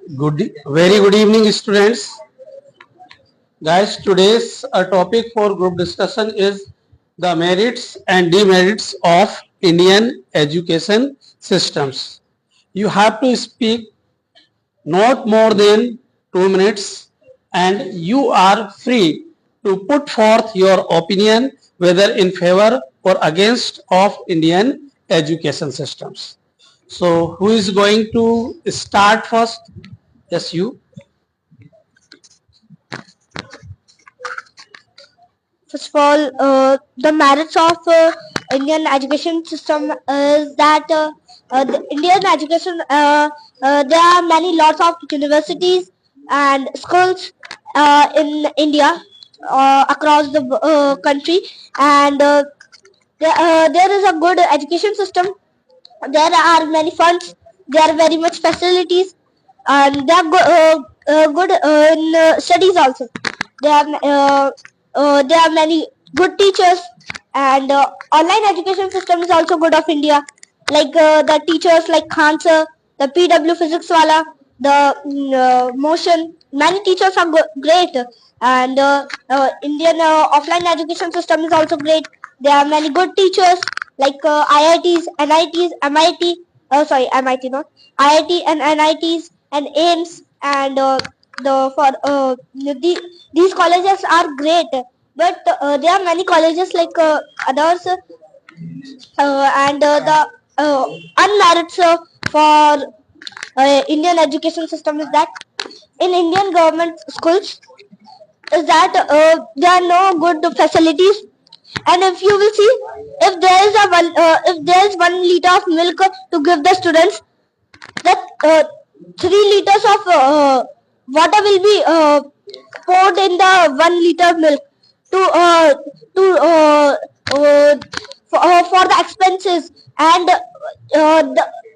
Very good evening, students. Guys, today's topic for group discussion is the merits and demerits of Indian education systems. You have to speak not more than 2 minutes, and you are free to put forth your opinion whether in favor or against of Indian education systems. So, who is going to start first? Yes, you. First of all, the merits of Indian education system is that the Indian education there are many lots of universities and schools in India across the country, and there is a good education system. There are many funds. There are very much facilities, and they are good in studies also. There are many good teachers, and online education system is also good of India. Like the teachers like Khan sir, the PW physics wala, the motion. Many teachers are great, and Indian offline education system is also great. There are many good teachers like IITs, NITs, MIT. Sorry, MIT not IIT and NITs and AIMS, and these colleges are great. But there are many colleges like others, and the unmerits for Indian education system is that in Indian government schools is that there are no good facilities. And if you will see, if there is 1 liter of milk to give the students, that 3 liters of water will be poured in the 1 liter of milk to for the expenses, and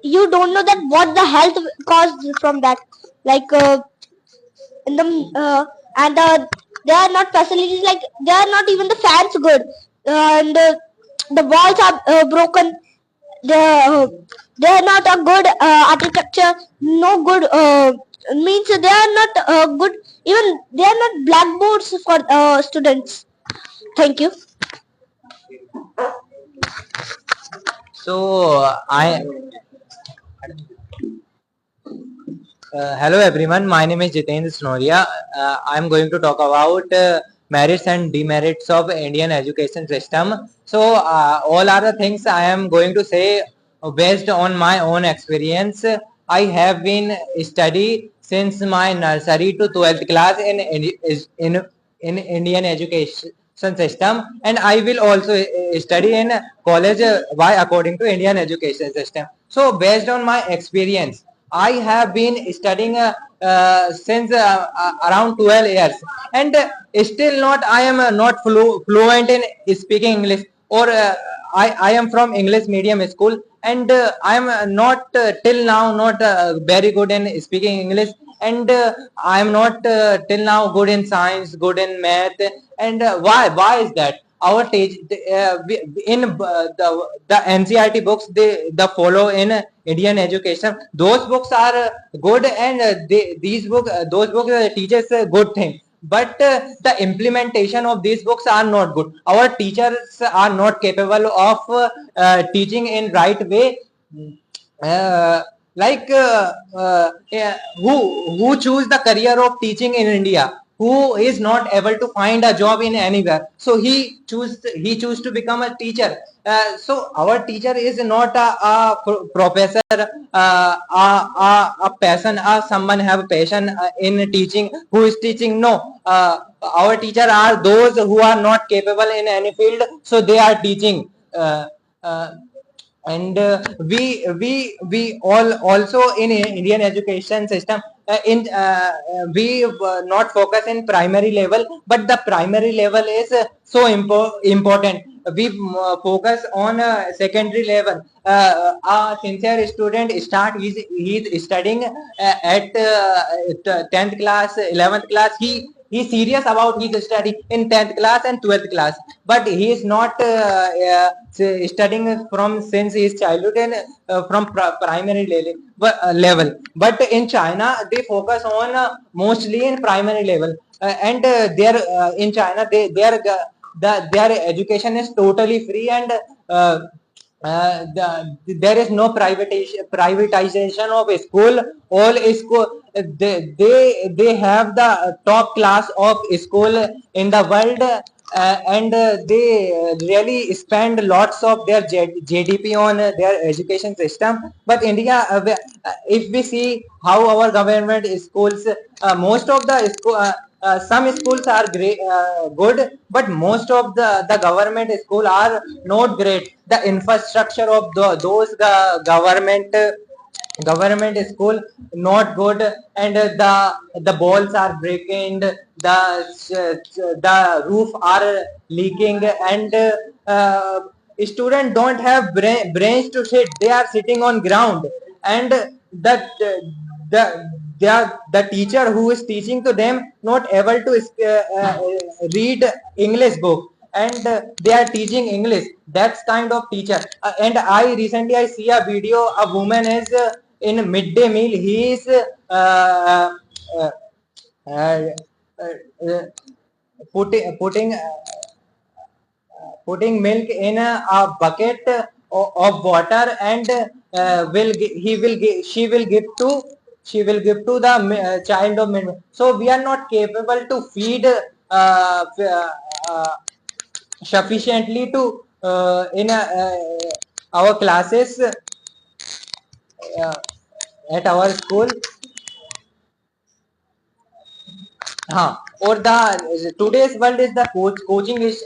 you don't know that what the health caused from that, like in the and there are not facilities, like there are not even the fans good, and the walls are broken. They are not a good architecture, no good means they are not good, even they are not blackboards for students. Thank you. So hello everyone. My name is Jitendra Snoria. I am going to talk about merits and demerits of Indian education system. So all are the things I am going to say based on my own experience. I have been study since my nursery to 12th class in Indian education system, and I will also study in college by according to Indian education system. So based on my experience, I have been studying since around 12 years, and still not I am not fluent in speaking English, or I am from English medium school, and I am not till now not very good in speaking English, and I am not till now good in science, good in math, and why is that? Our in the NCERT books, the follow in Indian education, those books are good, and those books teaches a good thing, but the implementation of these books are not good. Our teachers are not capable of teaching in right way. Like yeah, who choose the career of teaching in India, who is not able to find a job in anywhere, so he choose to become a teacher. So our teacher is not a professor, a passion, someone have passion in teaching, who is teaching. No, our teacher are those who are not capable in any field, so they are teaching. And we all also in Indian education system, we not focus in primary level, but the primary level is so important. We focus on secondary level. A sincere student he's studying at 10th class, 11th class. He is serious about his study in 10th class and 12th class, but he is not studying from since his childhood and from primary level. But in China, they focus on mostly in primary level, and there in China, their education is totally free, and there is no privatization of school. All school, they have the top class of school in the world, and they really spend lots of their GDP on their education system. But India, if we see how our government schools, most of the school, some schools are great, good, but most of the government school are not great. The infrastructure of those government school not good, and the balls are breaking, the roof are leaking, and students don't have brains to sit. They are sitting on ground, and that the teacher who is teaching to them not able to read English book, and they are teaching English. That's kind of teacher. And I see a video. A woman is in midday meal. He is uh, uh, uh, putting milk in a bucket of water, and she will give to the child of midwife. So we are not capable to feed sufficiently to in our classes at our school. हाँ, और the today's world is the coaching is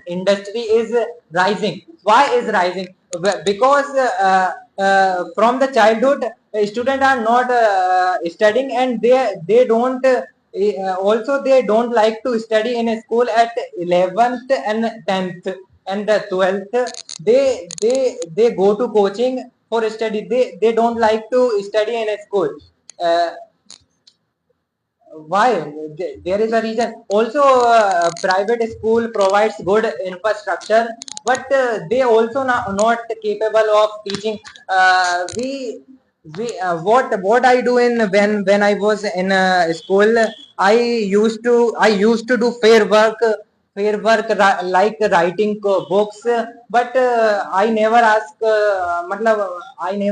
industry is rising. Why is rising? Because from the childhood, students are not studying, and they don't also they don't like to study in a school at 11th and 10th and the 12th. They go to coaching for study. They don't like to study in a school. Why? There is a reason. Also, private school provides good infrastructure, but they also not capable of teaching. We what I do in when I was in school, I used to do like writing books, but I never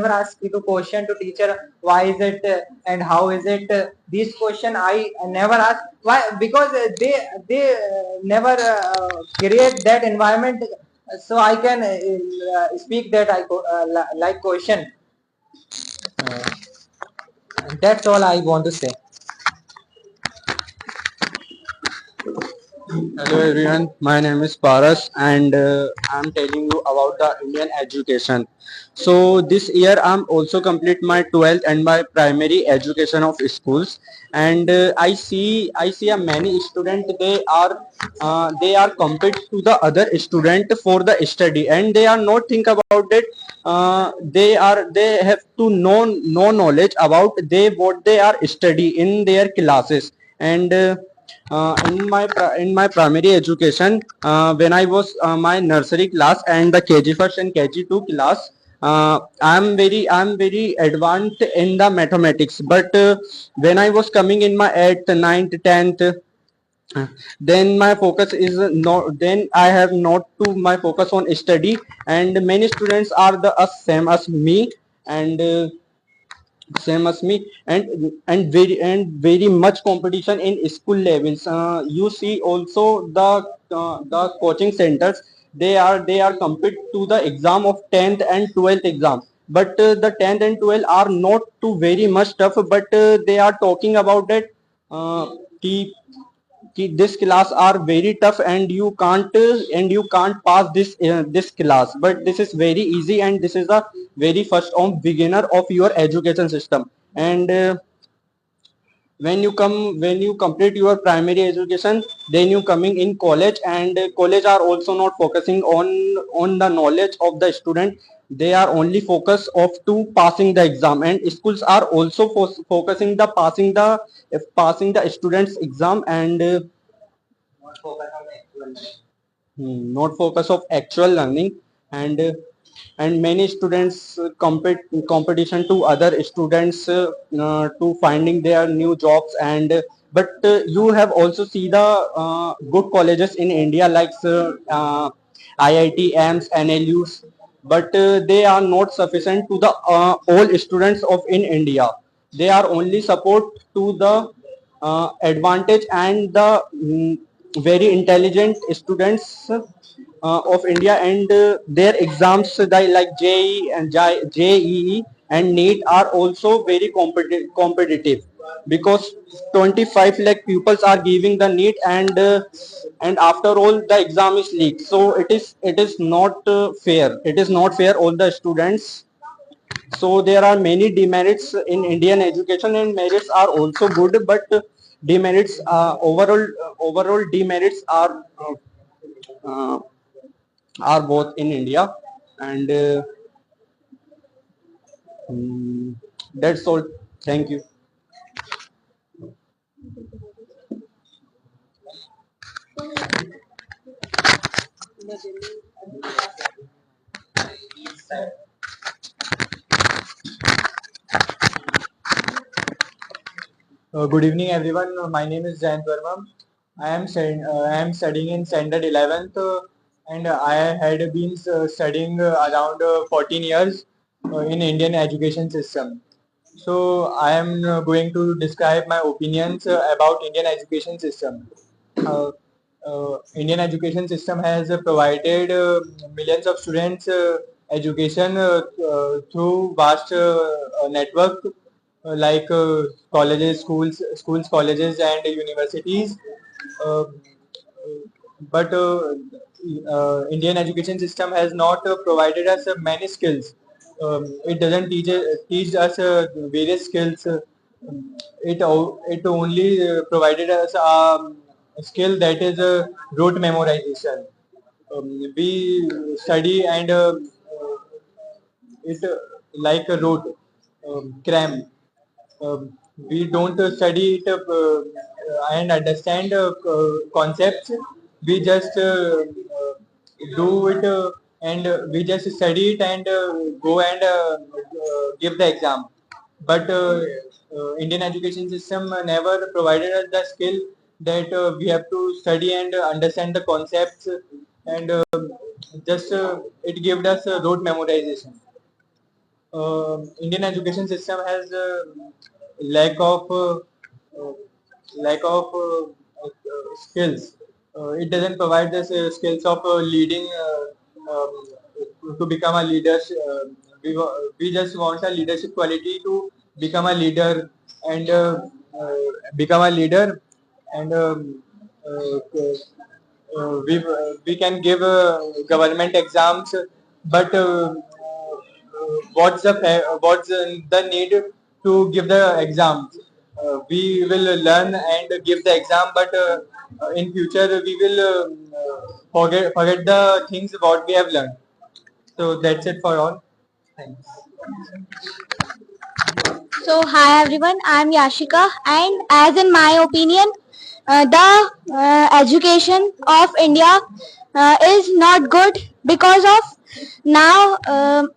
ask to question to teacher why is it and how is it. This question I never ask. Why? Because they never create that environment, so I can speak that like question. Uh, that's all I want to say. Hello everyone, my name is Paras and I'm telling you about the Indian education. So this year I'm also complete my 12th and my primary education of schools, and I see a many student they are compared to the other student for the study, and they are not think about it. They have to know no knowledge about they what they are study in their classes. And in my primary education, when I was my nursery class and the KG first and KG 2 class, I'm very advanced in the mathematics. But when I was coming in my 8th, 9th, 10th, then my focus is not, then I have not to my focus on study, and many students are the same as me, and very much competition in school levels. You see also the coaching centers, they are compete to the exam of 10th and 12th exam, but the 10th and 12th are not too very much tough, but they are talking about that uh, ki, this class are very tough, and you can't pass this class, but this is very easy, and this is the very first on beginner of your education system. And when you complete your primary education, then you coming in college, and college are also not focusing on the knowledge of the student, they are only focus of to passing the exam, and schools are also focusing the passing the students exam, and not focus of actual learning. And many students competition to other students to finding their new jobs. And but you have also see the good colleges in India like IIT, AIMS, NLUs, but they are not sufficient to the all students of in India. They are only support to the advantage and the very intelligent students of India, and their exams like JEE and JEE and NEET are also very competitive, because 25 lakh pupils are giving the NEET, and after all the exam is leaked. So it is not fair. It is not fair all the students. So there are many demerits in Indian education, and merits are also good, but demerits overall demerits uh, are both in India, and that's all. Thank you. Good evening, everyone. My name is Jayant Verma. I am studying in standard 11th, and I had been studying around 14 years in Indian education system. So I am going to describe my opinions about Indian education system. Uh, Indian education system has provided millions of students education through vast network like colleges, colleges, and universities. Uh, but Indian education system has not provided us many skills. It doesn't teach us various skills. It only provided us a skill that is rote memorization. We study and it like a rote cram. We don't study it and understand concepts. We just do it and we just study it and go and give the exam. But Indian education system never provided us the skill that we have to study and understand the concepts, and just it gave us rote memorization. Indian education system has lack of uh, lack of skills. It doesn't provide the skills of leading to become a leader. We just want a leadership quality to become a leader and become a leader, and we can give government exams, but what's the need to give the exams? We will learn and give the exam, but in future we will forget the things what we have learned. So that's it for all. Thanks. So, hi everyone, I'm Yashika, and as in my opinion, the education of India is not good because of now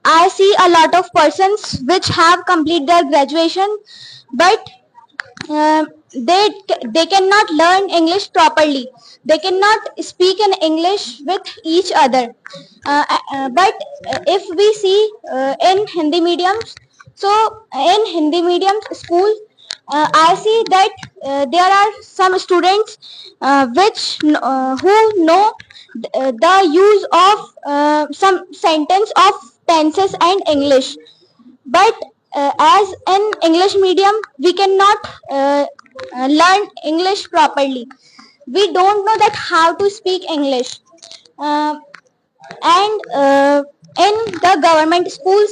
I see a lot of persons which have completed their graduation, but they cannot learn English properly. They cannot speak in English with each other. But if we see in Hindi mediums, so in Hindi medium school, I see that there are some students who know the use of some sentence of tenses and English, but as an English medium we cannot learn English properly. We don't know that how to speak English. uh, and in the government schools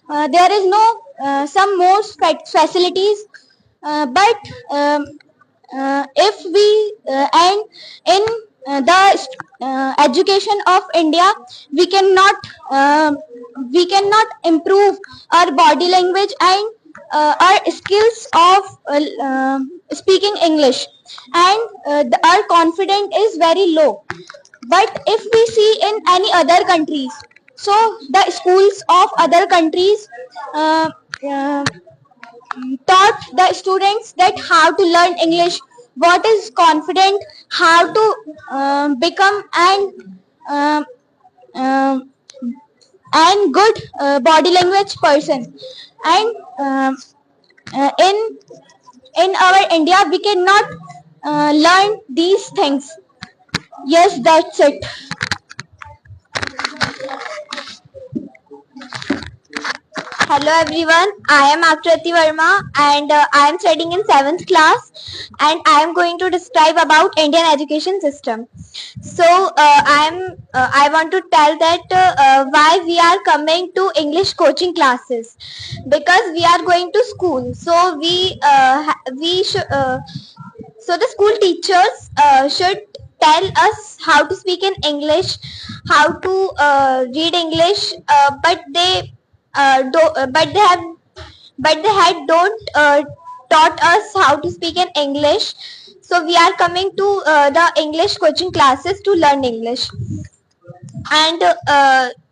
there is no some more facilities, but if we and in the education of India, we cannot improve our body language and our skills of speaking English, and our confidence is very low. But if we see in any other countries, so the schools of other countries uh, uh, taught the students that how to learn English, what is confident, how to become uh, uh, and good body language person. And in our India, we cannot learn these things. Yes, that's it. Hello everyone, I am Akriti Verma and I am studying in 7th class, and I am going to describe about Indian education system. So I want to tell that why we are coming to English coaching classes, because we are going to school. So we should so the school teachers should tell us how to speak in English, how to read English, but they had don't taught us how to speak in English. So we are coming to the English coaching classes to learn English. And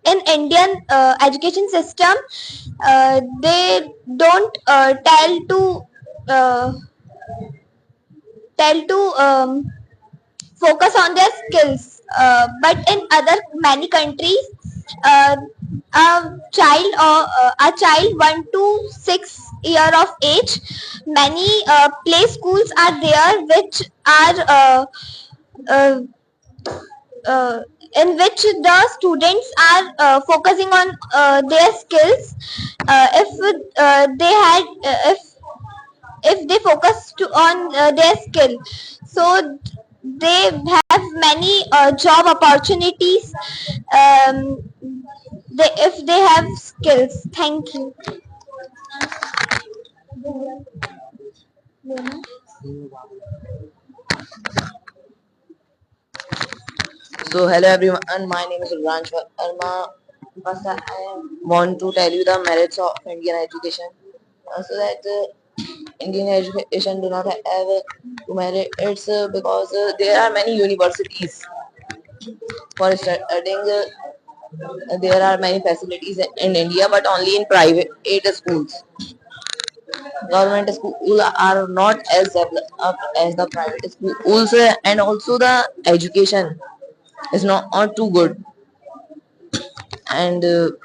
in Indian education system, they don't tell to focus on their skills. But in other many countries, uh, a child 1 to 6 year of age, many play schools are there which are uh, uh, in which the students are focusing on their skills. If they focus on their skill, so they have many job opportunities, if they have skills. Thank you. So hello everyone, my name is Ranch Verma. First, I want to tell you the merits of Indian education. So that Indian education do not have to merits because there are many universities for studying. There are many facilities in India, but only in private schools. Government schools are not as developed as the private schools, and also the education is not too good. And the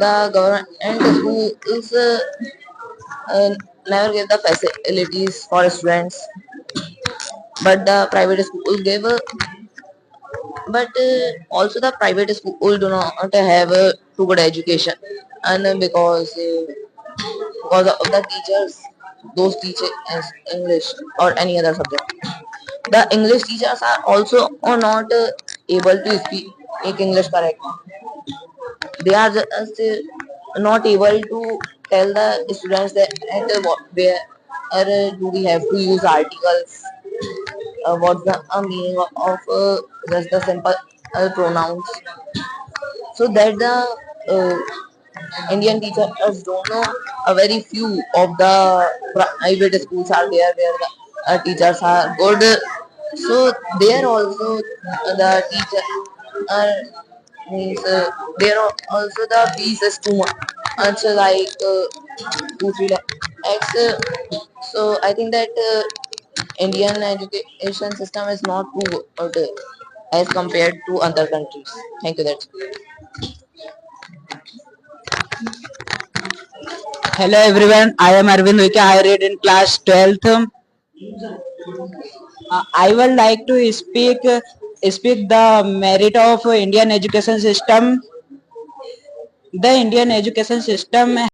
government schools never give the facilities for students, but the private school give. But also the private school do not have too good education, and because of the teachers, those teach English or any other subject. The English teachers are also not able to speak English correctly. They are just not able to tell the students that where do we have to use articles, what's the meaning of just the simple pronouns, so that the Indian teachers don't know. A very few of the private schools are there where the teachers are good, so there also the teacher means there are also the fees is too much, like 2-3 lakhs. So I think that Indian education system is not too good as compared to other countries. Thank you. That's Hello everyone, I am Arvind Vike. I read in class 12th. I would like to speak the merit of Indian education system. The Indian education system